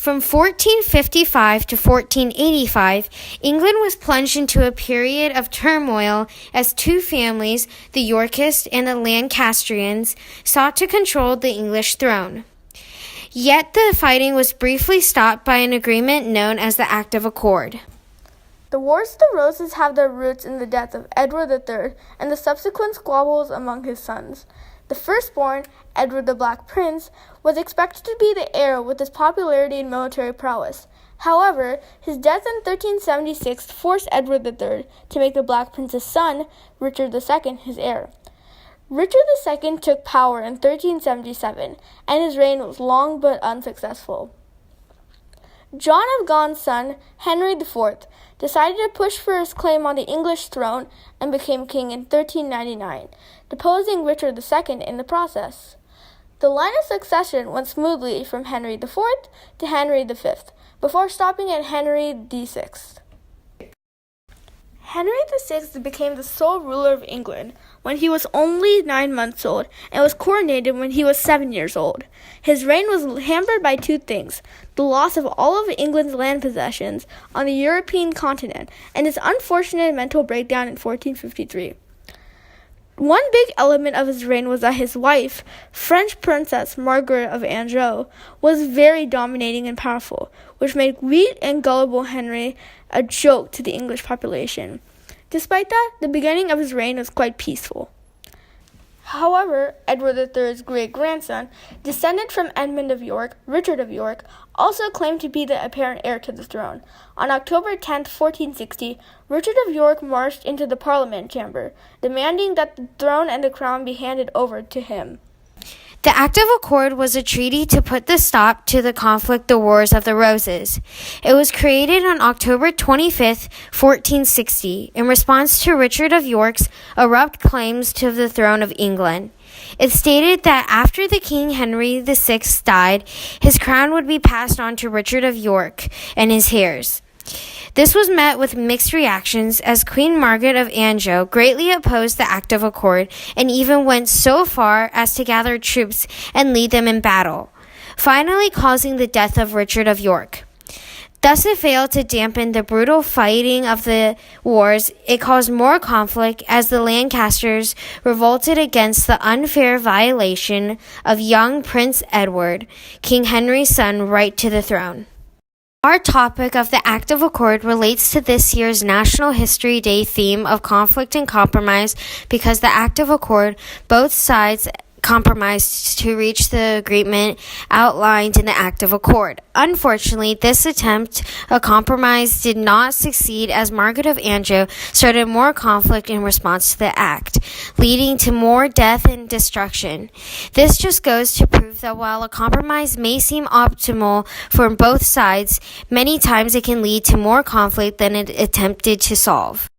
From 1455 to 1485, England was plunged into a period of turmoil as two families, the Yorkists and the Lancastrians, sought to control the English throne. Yet the fighting was briefly stopped by an agreement known as the Act of Accord. The Wars of the Roses have their roots in the death of Edward III and the subsequent squabbles among his sons. The firstborn, Edward the Black Prince, was expected to be the heir with his popularity and military prowess. However, his death in 1376 forced Edward III to make the Black Prince's son, Richard II, his heir. Richard II took power in 1377, and his reign was long but unsuccessful. John of Gaughn's son, Henry IV, decided to push for his claim on the English throne and became king in 1399, deposing Richard II in the process. The line of succession went smoothly from Henry IV to Henry V, before stopping at Henry VI. Henry VI became the sole ruler of England when he was only 9 months old and was coronated when he was 7 years old. His reign was hampered by two things: the loss of all of England's land possessions on the European continent and his unfortunate mental breakdown in 1453. One big element of his reign was that his wife, French Princess Margaret of Anjou, was very dominating and powerful, which made weak and gullible Henry a joke to the English population. Despite that, the beginning of his reign was quite peaceful. However, Edward III's great-grandson, descended from Edmund of York, Richard of York, also claimed to be the apparent heir to the throne. On October 10, 1460, Richard of York marched into the Parliament chamber, demanding that the throne and the crown be handed over to him. The Act of Accord was a treaty to put the stop to the conflict, the Wars of the Roses. It was created on October 25, 1460, in response to Richard of York's abrupt claims to the throne of England. It stated that after the King Henry VI died, his crown would be passed on to Richard of York and his heirs. This was met with mixed reactions, as Queen Margaret of Anjou greatly opposed the Act of Accord and even went so far as to gather troops and lead them in battle, finally causing the death of Richard of York. Thus it failed to dampen the brutal fighting of the wars. It caused more conflict as the Lancasters revolted against the unfair violation of young Prince Edward, King Henry's son, right to the throne. Our topic of the Act of Accord relates to this year's National History Day theme of conflict and compromise, because the Act of Accord, both sides compromised to reach the agreement outlined in the Act of Accord. Unfortunately, this attempt at compromise did not succeed, as Margaret of Anjou started more conflict in response to the Act, leading to more death and destruction. This just goes to prove that while a compromise may seem optimal for both sides, many times it can lead to more conflict than it attempted to solve.